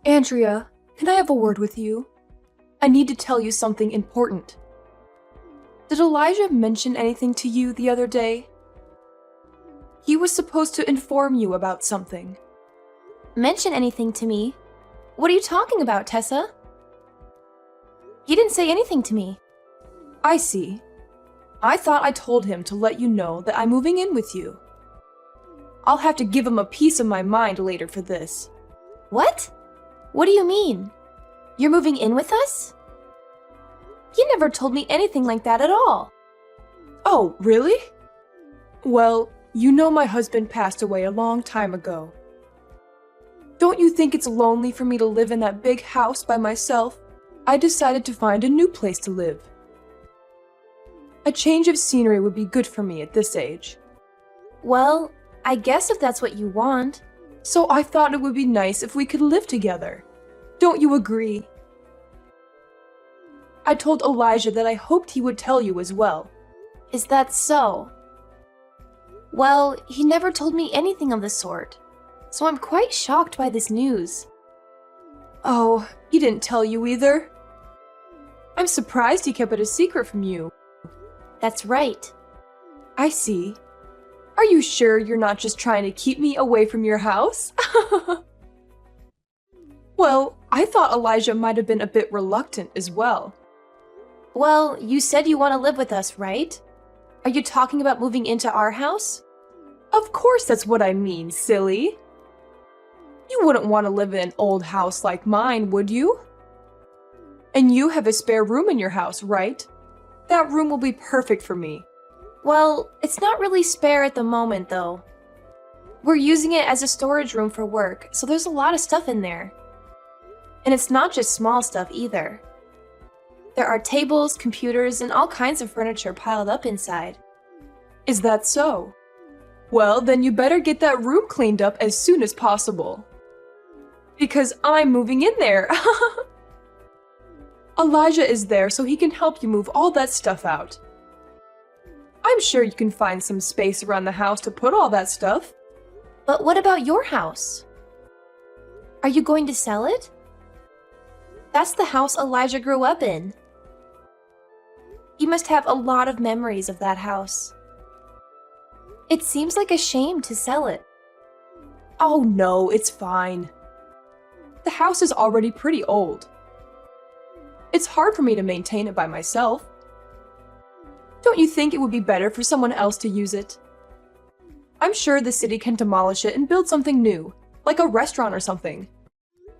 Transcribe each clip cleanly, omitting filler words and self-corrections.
Andrea, can I have a word with you? I need to tell you something important. Did Elijah mention anything to you the other day? He was supposed to inform you about something. Mention anything to me? What are you talking about, Tessa? He didn't say anything to me. I see. I thought I told him to let you know that I'm moving in with you. I'll have to give him a piece of my mind later for this. What? What do you mean? You're moving in with us? He never told me anything like that at all. Oh, really? Well, you know my husband passed away a long time ago. Don't you think it's lonely for me to live in that big house by myself? I decided to find a new place to live. A change of scenery would be good for me at this age. Well, I guess if that's what you want. So I thought it would be nice if we could live together. Don't you agree? I told Elijah that I hoped he would tell you as well. Is that so? Well, he never told me anything of the sort, so I'm quite shocked by this news. Oh, he didn't tell you either? I'm surprised he kept it a secret from you. That's right. I see. Are you sure you're not just trying to keep me away from your house? Well, I thought Elijah might have been a bit reluctant as well. Well, you said you want to live with us, right? Are you talking about moving into our house? Of course that's what I mean, silly. You wouldn't want to live in an old house like mine, would you? And you have a spare room in your house, right? That room will be perfect for me. Well, it's not really spare at the moment, though. We're using it as a storage room for work, so there's a lot of stuff in there. And it's not just small stuff either. There are tables, computers, and all kinds of furniture piled up inside. Is that so? Well, then you better get that room cleaned up as soon as possible. Because I'm moving in there. Elijah is there so he can help you move all that stuff out. I'm sure you can find some space around the house to put all that stuff. But what about your house? Are you going to sell it? That's the house Elijah grew up in. He must have a lot of memories of that house. It seems like a shame to sell it. Oh no, it's fine. The house is already pretty old. It's hard for me to maintain it by myself. Don't you think it would be better for someone else to use it? I'm sure the city can demolish it and build something new, like a restaurant or something.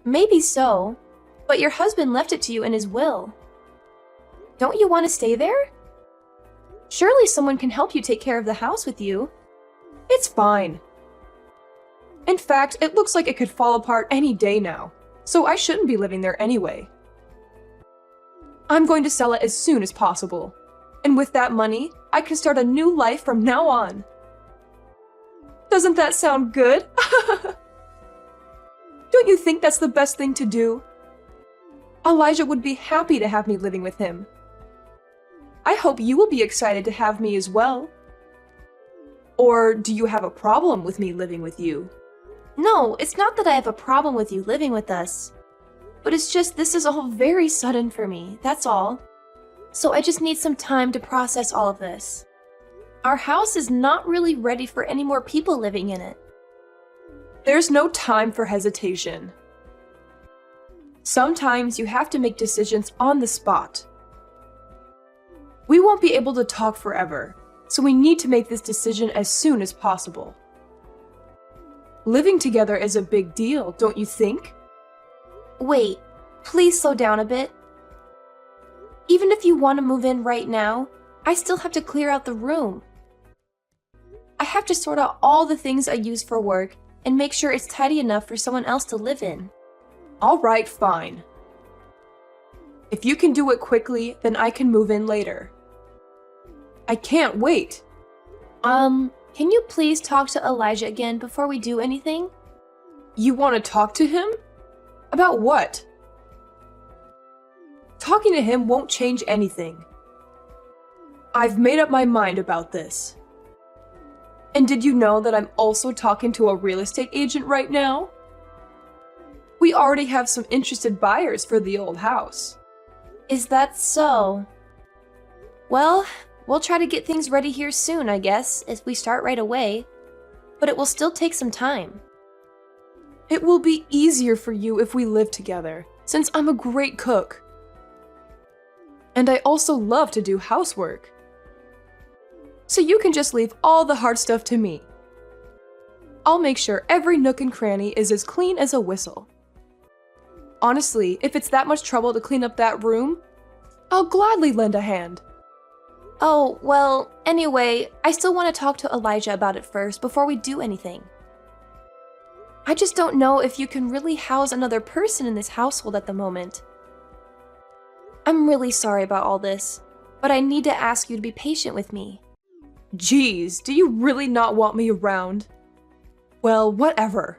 Maybe so, but your husband left it to you in his will. Don't you want to stay there? Surely someone can help you take care of the house with you. It's fine. In fact, it looks like it could fall apart any day now, so I shouldn't be living there anyway. I'm going to sell it as soon as possible, and with that money, I can start a new life from now on. Doesn't that sound good? Don't you think that's the best thing to do? Elijah would be happy to have me living with him. I hope you will be excited to have me as well. Or do you have a problem with me living with you? No, it's not that I have a problem with you living with us. But it's just this is all very sudden for me, that's all. So I just need some time to process all of this. Our house is not really ready for any more people living in it. There's no time for hesitation. Sometimes you have to make decisions on the spot. We won't be able to talk forever, so we need to make this decision as soon as possible. Living together is a big deal, don't you think? Wait, please slow down a bit. Even if you want to move in right now, I still have to clear out the room. I have to sort out all the things I use for work and make sure it's tidy enough for someone else to live in. All right, fine. If you can do it quickly, then I can move in later. I can't wait. Can you please talk to Elijah again before we do anything? You want to talk to him? About what? Talking to him won't change anything. I've made up my mind about this. And did you know that I'm also talking to a real estate agent right now? We We already have some interested buyers for the old house. Is that so? Well, we'll try to get things ready here soon, I guess, if we start right away. But it will still take some time. It will be easier for you if we live together, since I'm a great cook. And I also love to do housework. So you can just leave all the hard stuff to me. I'll make sure every nook and cranny is as clean as a whistle. Honestly, if it's that much trouble to clean up that room, I'll gladly lend a hand. Oh, well, anyway, I still want to talk to Elijah about it first before we do anything. I just don't know if you can really house another person in this household at the moment. I'm really sorry about all this, but I need to ask you to be patient with me. Geez, do you really not want me around? Well, whatever.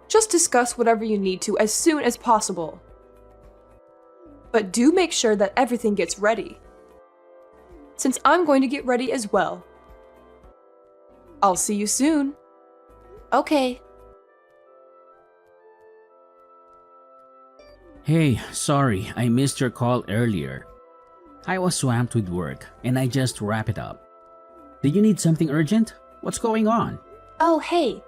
Just discuss whatever you need to as soon as possible. But do make sure that everything gets ready, since I'm going to get ready as well. I'll see you soon. Okay. Hey, sorry, I missed your call earlier. I was swamped with work and I just wrapped it up. Did you need something urgent? What's going on? Oh, hey.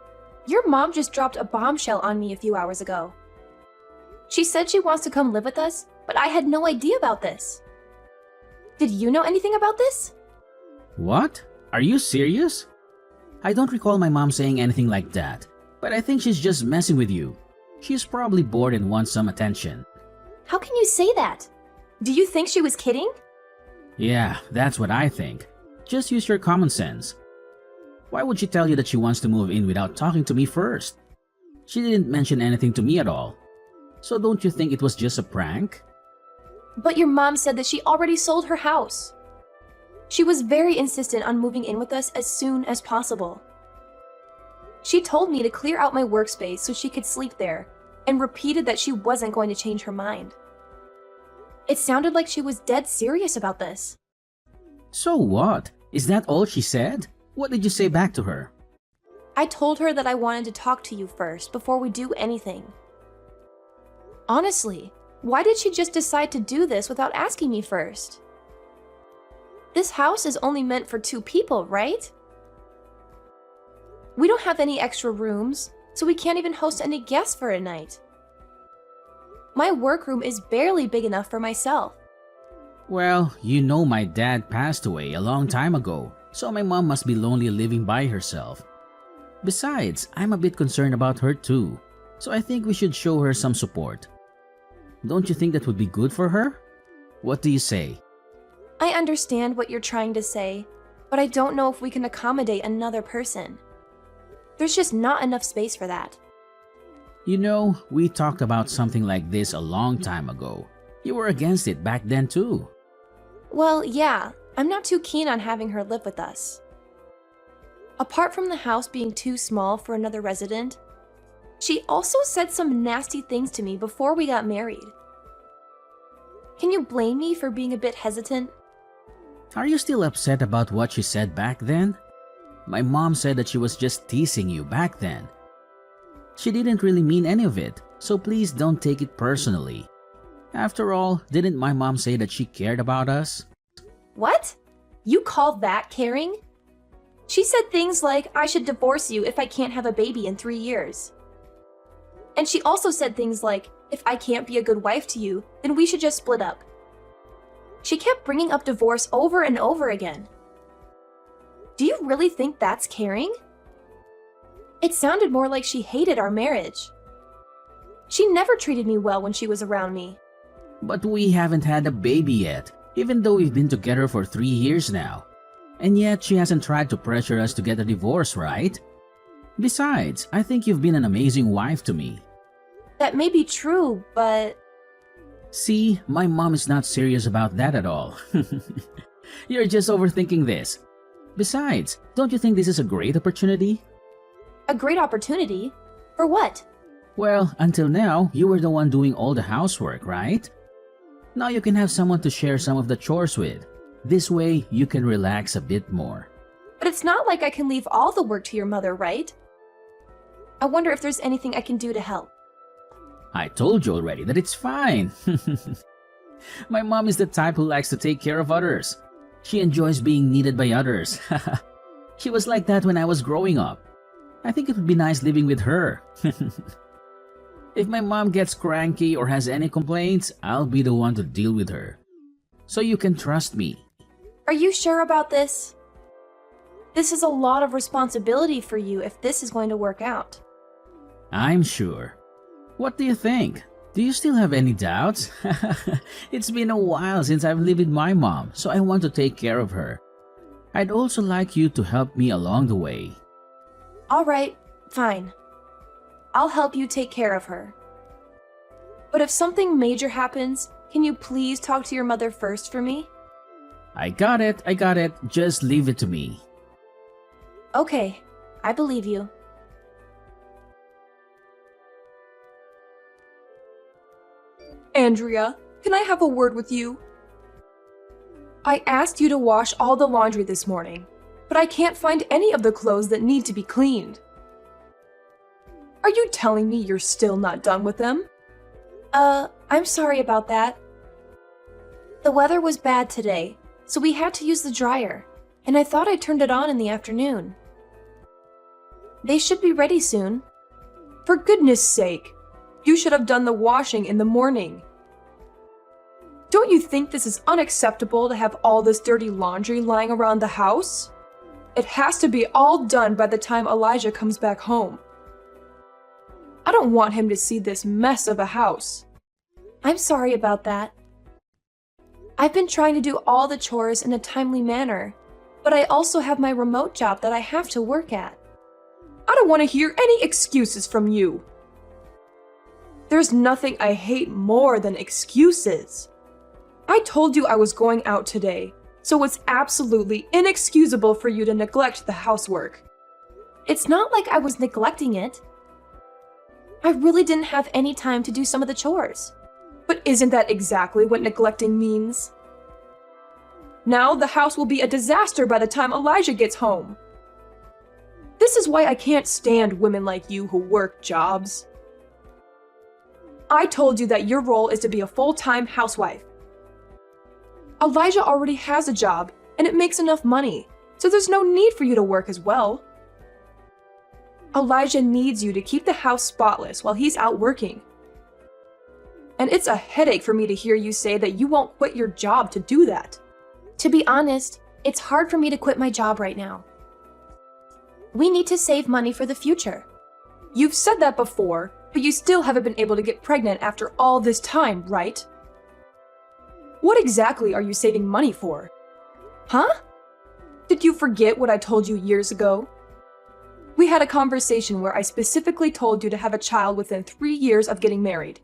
Your mom just dropped a bombshell on me a few hours ago. She said she wants to come live with us, but I had no idea about this. Did you know anything about this? What? Are you serious? I don't recall my mom saying anything like that, but I think she's just messing with you. She's probably bored and wants some attention. How can you say that? Do you think she was kidding? Yeah, that's what I think. Just use your common sense. Why would she tell you that she wants to move in without talking to me first? She didn't mention anything to me at all. So don't you think it was just a prank? But your mom said that she already sold her house. She was very insistent on moving in with us as soon as possible. She told me to clear out my workspace so she could sleep there, and repeated that she wasn't going to change her mind. It sounded like she was dead serious about this. So what? Is that all she said? What did you say back to her? I told her that I wanted to talk to you first before we do anything. Honestly, why did she just decide to do this without asking me first? This house is only meant for 2 people, right? We don't have any extra rooms, so we can't even host any guests for a night. My workroom is barely big enough for myself. Well, you know my dad passed away a long time ago, so my mom must be lonely living by herself. Besides, I'm a bit concerned about her too, so I think we should show her some support. Don't you think that would be good for her? What do you say? I understand what you're trying to say, but I don't know if we can accommodate another person. There's just not enough space for that. You know, we talked about something like this a long time ago. You were against it back then too. Well, yeah, I'm not too keen on having her live with us. Apart from the house being too small for another resident, she also said some nasty things to me before we got married. Can you blame me for being a bit hesitant? Are you still upset about what she said back then? My mom said that she was just teasing you back then. She didn't really mean any of it, so please don't take it personally. After all, didn't my mom say that she cared about us? What? You call that caring? She said things like, I should divorce you if I can't have a baby in 3 years. And she also said things like, if I can't be a good wife to you, then we should just split up. She kept bringing up divorce over and over again. Do you really think that's caring? It sounded more like she hated our marriage. She never treated me well when she was around me. But we haven't had a baby yet, even though we've been together for 3 years now. And yet she hasn't tried to pressure us to get a divorce, right? Besides, I think you've been an amazing wife to me. That may be true, but... See, my mom is not serious about that at all. You're just overthinking this. Besides, don't you think this is a great opportunity? A great opportunity? For what? Well, until now, you were the one doing all the housework, right? Now you can have someone to share some of the chores with. This way, you can relax a bit more. But it's not like I can leave all the work to your mother, right? I wonder if there's anything I can do to help. I told you already that it's fine. My mom is the type who likes to take care of others. She enjoys being needed by others. She was like that when I was growing up. I think it would be nice living with her. If my mom gets cranky or has any complaints, I'll be the one to deal with her. So you can trust me. Are you sure about this? This is a lot of responsibility for you if this is going to work out. I'm sure. What do you think? Do you still have any doubts? It's been a while since I've lived with my mom, so I want to take care of her. I'd also like you to help me along the way. All right, fine. I'll help you take care of her. But if something major happens, can you please talk to your mother first for me? I got it. Just leave it to me. Okay, I believe you. Andrea, can I have a word with you? I asked you to wash all the laundry this morning, but I can't find any of the clothes that need to be cleaned. Are you telling me you're still not done with them? I'm sorry about that. The weather was bad today, so we had to use the dryer, and I thought I turned it on in the afternoon. They should be ready soon. For goodness sake, you should have done the washing in the morning. Don't you think this is unacceptable to have all this dirty laundry lying around the house? It has to be all done by the time Elijah comes back home. I don't want him to see this mess of a house. I'm sorry about that. I've been trying to do all the chores in a timely manner, but I also have my remote job that I have to work at. I don't want to hear any excuses from you. There's nothing I hate more than excuses. I told you I was going out today, so it's absolutely inexcusable for you to neglect the housework. It's not like I was neglecting it. I really didn't have any time to do some of the chores. But isn't that exactly what neglecting means? Now the house will be a disaster by the time Elijah gets home. This is why I can't stand women like you who work jobs. I told you that your role is to be a full-time housewife. Elijah already has a job, and it makes enough money, so there's no need for you to work as well. Elijah needs you to keep the house spotless while he's out working. And it's a headache for me to hear you say that you won't quit your job to do that. To be honest, it's hard for me to quit my job right now. We need to save money for the future. You've said that before, but you still haven't been able to get pregnant after all this time, right? What exactly are you saving money for? Huh? Did you forget what I told you years ago? We had a conversation where I specifically told you to have a child within 3 years of getting married.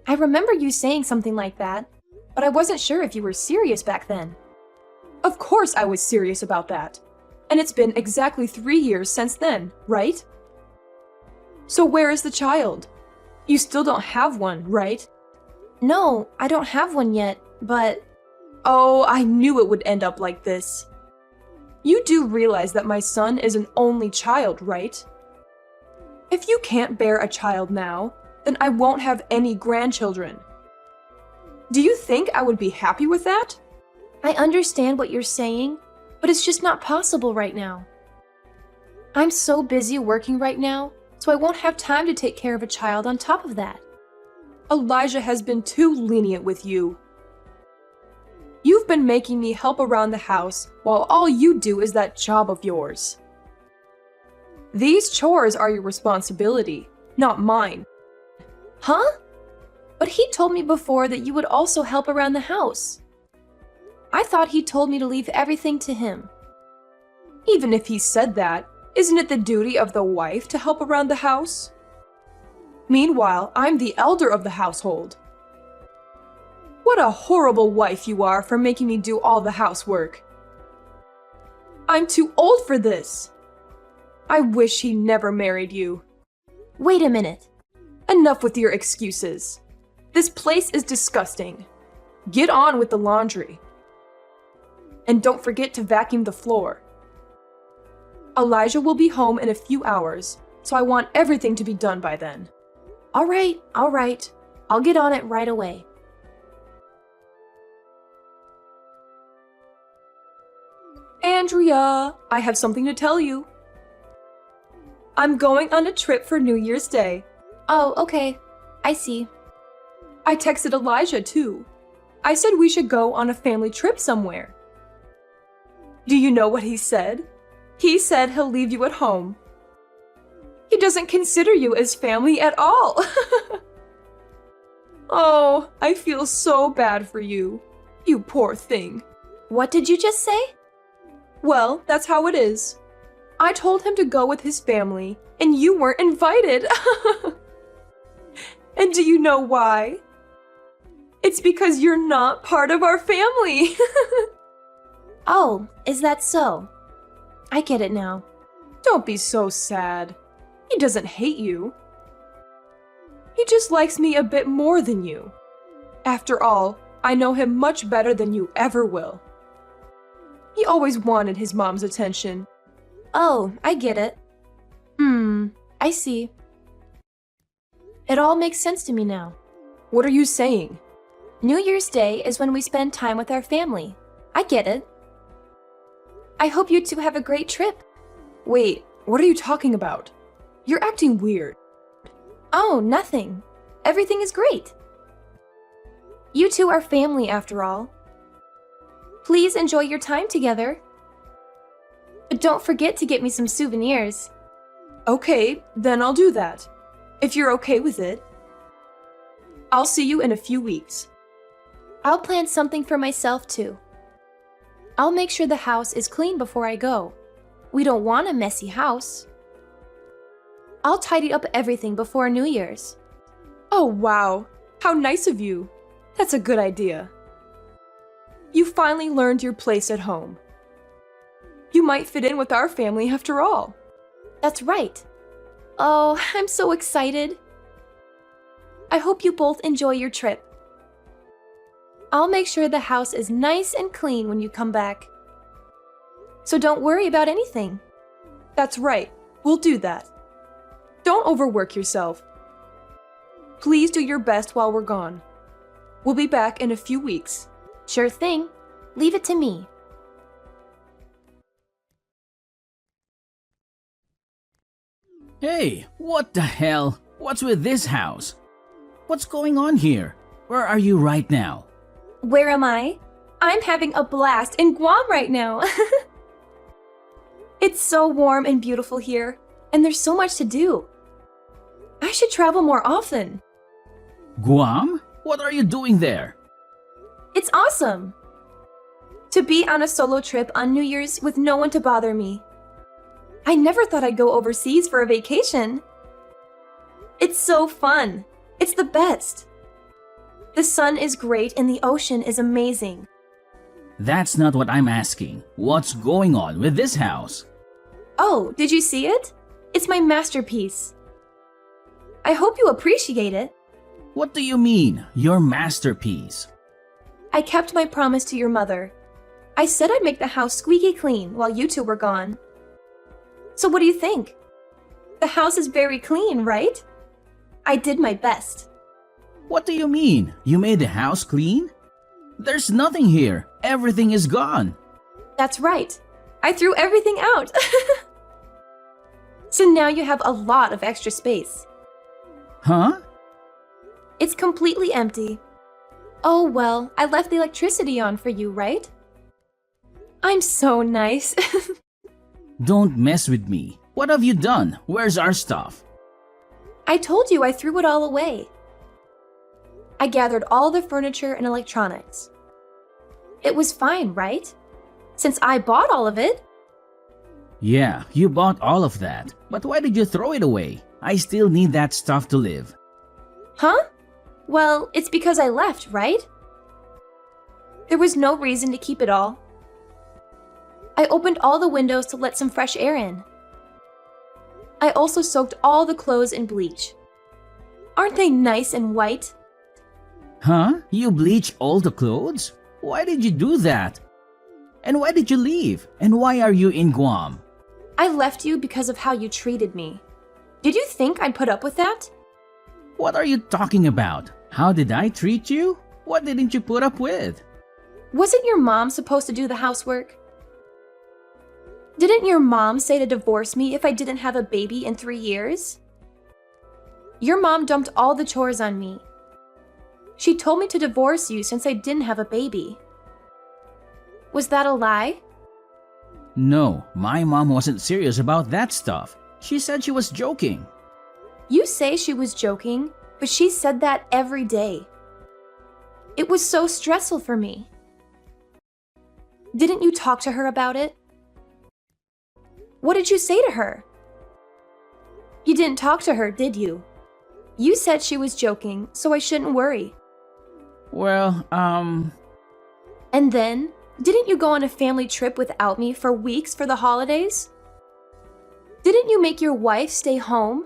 I remember you saying something like that, but I wasn't sure if you were serious back then. Of course I was serious about that. And it's been exactly 3 years since then, right? So where is the child? You still don't have one, right? No, I don't have one yet, but... Oh, I knew it would end up like this. You do realize that my son is an only child, right? If you can't bear a child now, then I won't have any grandchildren. Do you think I would be happy with that? I understand what you're saying, but it's just not possible right now. I'm so busy working right now, so I won't have time to take care of a child on top of that. Elijah has been too lenient with you. You've been making me help around the house while all you do is that job of yours. These chores are your responsibility, not mine. Huh? But he told me before that you would also help around the house. I thought he told me to leave everything to him. Even if he said that, isn't it the duty of the wife to help around the house? Meanwhile, I'm the elder of the household. What a horrible wife you are for making me do all the housework. I'm too old for this. I wish he never married you. Wait a minute. Enough with your excuses. This place is disgusting. Get on with the laundry. And don't forget to vacuum the floor. Elijah will be home in a few hours, so I want everything to be done by then. All right. I'll get on it right away. Andrea, I have something to tell you. I'm going on a trip for New Year's Day. Oh, okay. I see. I texted Elijah too. I said we should go on a family trip somewhere. Do you know what he said? He said he'll leave you at home. He doesn't consider you as family at all. Oh, I feel so bad for you. You poor thing. What did you just say? Well, that's how it is. I told him to go with his family, and you weren't invited. And do you know why? It's because you're not part of our family. Oh, is that so? I get it now. Don't be so sad. He doesn't hate you. He just likes me a bit more than you. After all, I know him much better than you ever will. He always wanted his mom's attention. Oh, I get it. I see. It all makes sense to me now. What are you saying? New Year's Day is when we spend time with our family. I get it. I hope you two have a great trip. Wait, what are you talking about? You're acting weird. Oh, nothing. Everything is great. You two are family after all. Please enjoy your time together. But don't forget to get me some souvenirs. Okay, then I'll do that. If you're okay with it. I'll see you in a few weeks. I'll plan something for myself too. I'll make sure the house is clean before I go. We don't want a messy house. I'll tidy up everything before New Year's. Oh, wow. How nice of you. That's a good idea. You finally learned your place at home. You might fit in with our family after all. That's right. Oh, I'm so excited. I hope you both enjoy your trip. I'll make sure the house is nice and clean when you come back. So don't worry about anything. That's right. We'll do that. Don't overwork yourself. Please do your best while we're gone. We'll be back in a few weeks. Sure thing. Leave it to me. Hey, what the hell? What's with this house? What's going on here? Where are you right now? Where am I? I'm having a blast in Guam right now. It's so warm and beautiful here, and there's so much to do. I should travel more often. Guam? What are you doing there? It's awesome. To be on a solo trip on New Year's with no one to bother me. I never thought I'd go overseas for a vacation. It's so fun. It's the best. The sun is great and the ocean is amazing. That's not what I'm asking. What's going on with this house? Oh, did you see it? It's my masterpiece. I hope you appreciate it. What do you mean, your masterpiece? I kept my promise to your mother. I said I'd make the house squeaky clean while you two were gone. So what do you think? The house is very clean, right? I did my best. What do you mean? You made the house clean? There's nothing here. Everything is gone. That's right. I threw everything out. So now you have a lot of extra space. Huh? It's completely empty. Oh well, I left the electricity on for you, right? I'm so nice. Don't mess with me. What have you done? Where's our stuff? I told you I threw it all away. I gathered all the furniture and electronics. It was fine, right? Since I bought all of it. Yeah, you bought all of that. But why did you throw it away? I still need that stuff to live. Huh? Well, it's because I left, right? There was no reason to keep it all. I opened all the windows to let some fresh air in. I also soaked all the clothes in bleach. Aren't they nice and white? Huh? You bleach all the clothes? Why did you do that? And why did you leave? And why are you in Guam? I left you because of how you treated me. Did you think I'd put up with that? What are you talking about? How did I treat you? What didn't you put up with? Wasn't your mom supposed to do the housework? Didn't your mom say to divorce me if I didn't have a baby in 3 years? Your mom dumped all the chores on me. She told me to divorce you since I didn't have a baby. Was that a lie? No, my mom wasn't serious about that stuff. She said she was joking. You say she was joking, but she said that every day. It was so stressful for me. Didn't you talk to her about it? What did you say to her? You didn't talk to her, did you? You said she was joking, so I shouldn't worry. Well, And then, didn't you go on a family trip without me for weeks for the holidays? Didn't you make your wife stay home?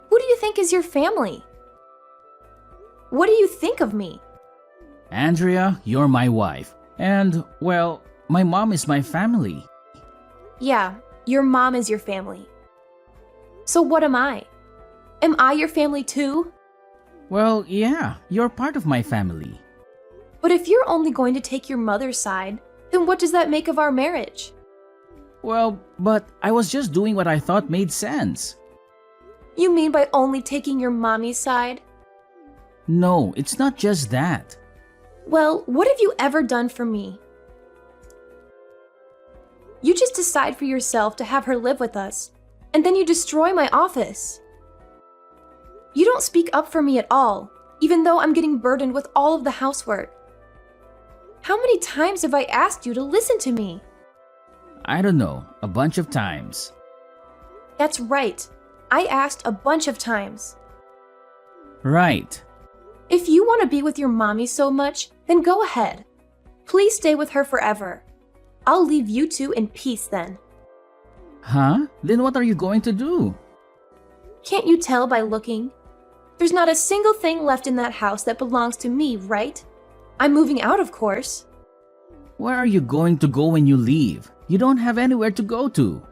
Who do you think is your family? What do you think of me? Andrea, you're my wife. And, well, my mom is my family. Yeah, your mom is your family. So what am I? Am I your family too? Well, yeah, you're part of my family. But if you're only going to take your mother's side, then what does that make of our marriage? Well, but I was just doing what I thought made sense. You mean by only taking your mommy's side? No, it's not just that. Well, what have you ever done for me? You just decide for yourself to have her live with us, and then you destroy my office. You don't speak up for me at all, even though I'm getting burdened with all of the housework. How many times have I asked you to listen to me? I don't know, a bunch of times. That's right. I asked a bunch of times. Right. If you want to be with your mommy so much, then go ahead. Please stay with her forever. I'll leave you two in peace then. Huh? Then what are you going to do? Can't you tell by looking? There's not a single thing left in that house that belongs to me, right? I'm moving out, of course. Where are you going to go when you leave? You don't have anywhere to go to.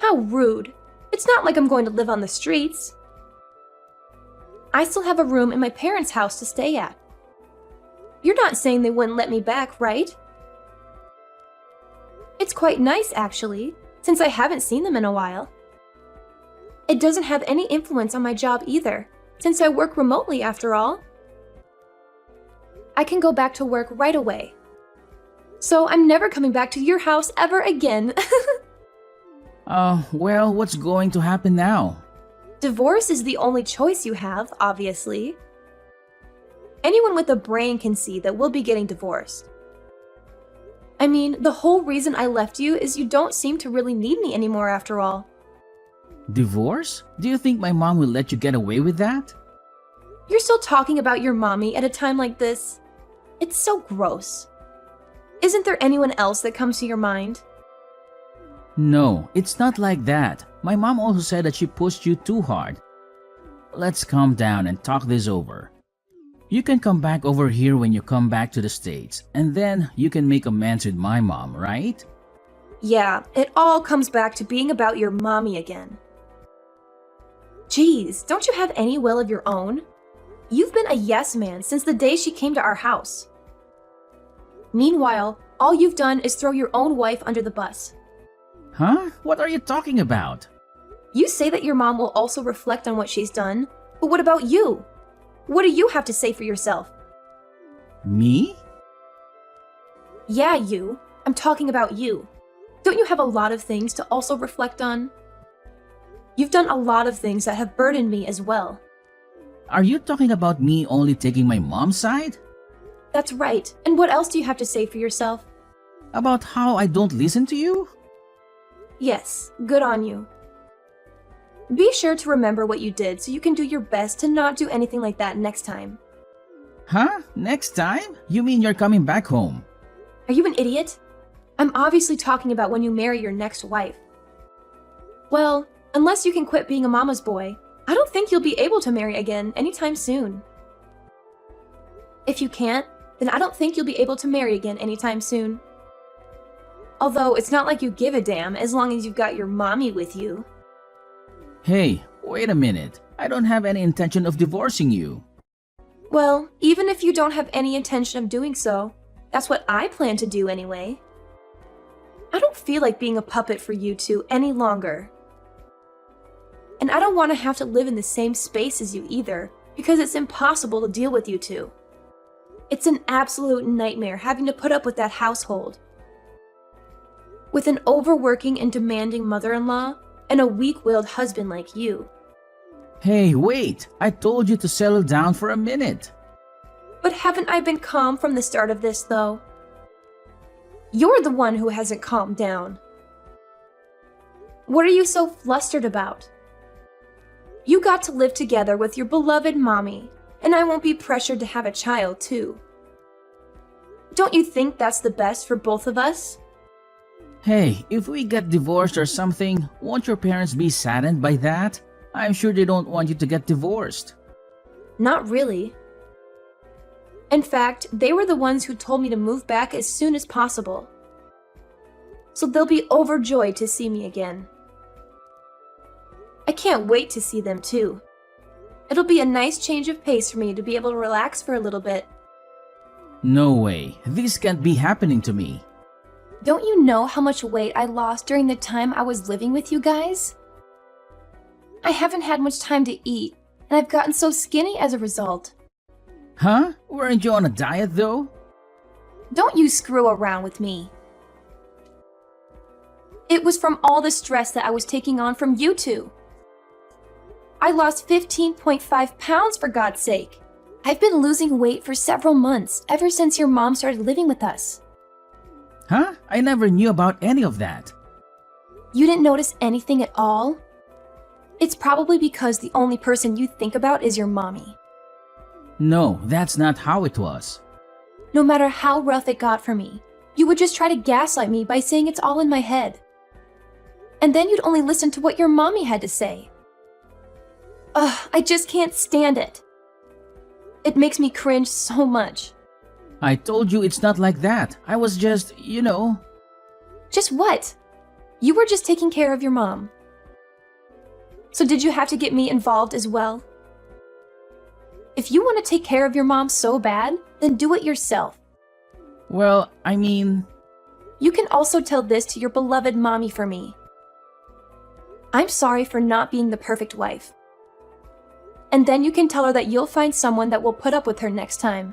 How rude. It's not like I'm going to live on the streets. I still have a room in my parents' house to stay at. You're not saying they wouldn't let me back, right? It's quite nice, actually, since I haven't seen them in a while. It doesn't have any influence on my job either, since I work remotely after all. I can go back to work right away. So I'm never coming back to your house ever again. Well, what's going to happen now? Divorce is the only choice you have, obviously. Anyone with a brain can see that we'll be getting divorced. I mean, the whole reason I left you is you don't seem to really need me anymore after all. Divorce? Do you think my mom will let you get away with that? You're still talking about your mommy at a time like this? It's so gross. Isn't there anyone else that comes to your mind? No, it's not like that. My mom also said that she pushed you too hard. Let's calm down and talk this over. You can come back over here when you come back to the States, and then you can make amends with my mom, right? Yeah, it all comes back to being about your mommy again. Geez, don't you have any will of your own? You've been a yes man since the day she came to our house. Meanwhile, all you've done is throw your own wife under the bus. Huh? What are you talking about? You say that your mom will also reflect on what she's done, but what about you? What do you have to say for yourself? Me? Yeah, you. I'm talking about you. Don't you have a lot of things to also reflect on? You've done a lot of things that have burdened me as well. Are you talking about me only taking my mom's side? That's right. And what else do you have to say for yourself? About how I don't listen to you? Yes, good on you. Be sure to remember what you did so you can do your best to not do anything like that next time. Huh? Next time? You mean you're coming back home? Are you an idiot? I'm obviously talking about when you marry your next wife. Well, unless you can quit being a mama's boy, I don't think you'll be able to marry again anytime soon. If you can't, then I don't think you'll be able to marry again anytime soon. Although it's not like you give a damn as long as you've got your mommy with you. Hey, wait a minute. I don't have any intention of divorcing you. Well, even if you don't have any intention of doing so, that's what I plan to do anyway. I don't feel like being a puppet for you two any longer. And I don't want to have to live in the same space as you either, because it's impossible to deal with you two. It's an absolute nightmare having to put up with that household. With an overworking and demanding mother-in-law and a weak-willed husband like you. Hey, wait! I told you to settle down for a minute. But haven't I been calm from the start of this, though? You're the one who hasn't calmed down. What are you so flustered about? You got to live together with your beloved mommy, and I won't be pressured to have a child, too. Don't you think that's the best for both of us? Hey, if we get divorced or something, won't your parents be saddened by that? I'm sure they don't want you to get divorced. Not really. In fact, they were the ones who told me to move back as soon as possible. So they'll be overjoyed to see me again. I can't wait to see them too. It'll be a nice change of pace for me to be able to relax for a little bit. No way, this can't be happening to me. Don't you know how much weight I lost during the time I was living with you guys? I haven't had much time to eat, and I've gotten so skinny as a result. Huh? Weren't you on a diet though? Don't you screw around with me. It was from all the stress that I was taking on from you two. I lost 15.5 pounds for God's sake. I've been losing weight for several months, ever since your mom started living with us. Huh? I never knew about any of that. You didn't notice anything at all? It's probably because the only person you think about is your mommy. No, that's not how it was. No matter how rough it got for me, you would just try to gaslight me by saying it's all in my head. And then you'd only listen to what your mommy had to say. Ugh, I just can't stand it. It makes me cringe so much. I told you it's not like that. I was just, you know. Just what? You were just taking care of your mom. So did you have to get me involved as well? If you want to take care of your mom so bad, then do it yourself. Well, I mean... You can also tell this to your beloved mommy for me. I'm sorry for not being the perfect wife. And then you can tell her that you'll find someone that will put up with her next time.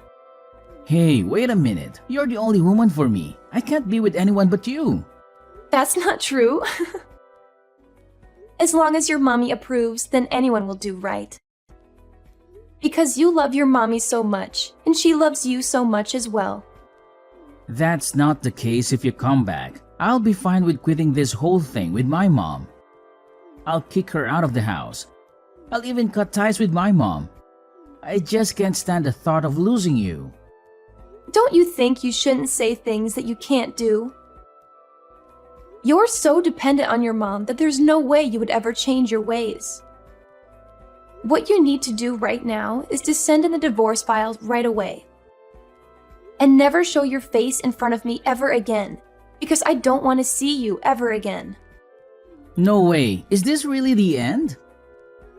Hey, wait a minute. You're the only woman for me. I can't be with anyone but you. That's not true. As long as your mommy approves, then anyone will do right. Because you love your mommy so much, and she loves you so much as well. That's not the case if you come back. I'll be fine with quitting this whole thing with my mom. I'll kick her out of the house. I'll even cut ties with my mom. I just can't stand the thought of losing you. Don't you think you shouldn't say things that you can't do? You're so dependent on your mom that there's no way you would ever change your ways. What you need to do right now is to send in the divorce files right away. And never show your face in front of me ever again, because I don't want to see you ever again. No way. Is this really the end?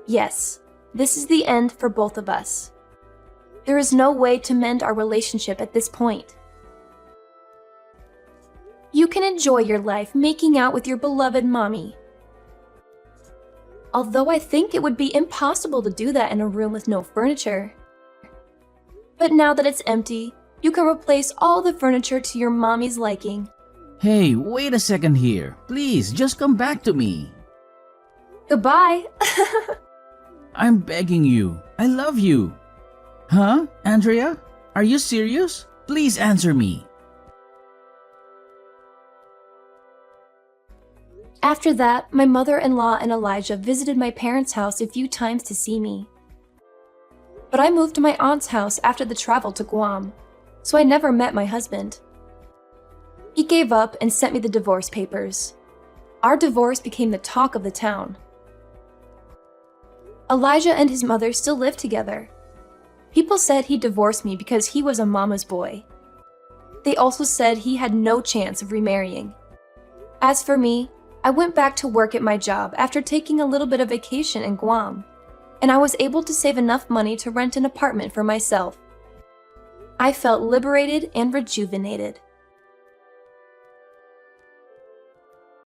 Yes, this is the end for both of us. There is no way to mend our relationship at this point. You can enjoy your life making out with your beloved mommy. Although I think it would be impossible to do that in a room with no furniture. But now that it's empty, you can replace all the furniture to your mommy's liking. Hey, wait a second here. Please, just come back to me. Goodbye! I'm begging you. I love you. Huh? Andrea? Are you serious? Please answer me. After that, my mother-in-law and Elijah visited my parents' house a few times to see me. But I moved to my aunt's house after the travel to Guam, so I never met my husband. He gave up and sent me the divorce papers. Our divorce became the talk of the town. Elijah and his mother still live together. People said he divorced me because he was a mama's boy. They also said he had no chance of remarrying. As for me, I went back to work at my job after taking a little bit of vacation in Guam. and I was able to save enough money to rent an apartment for myself. I felt liberated and rejuvenated.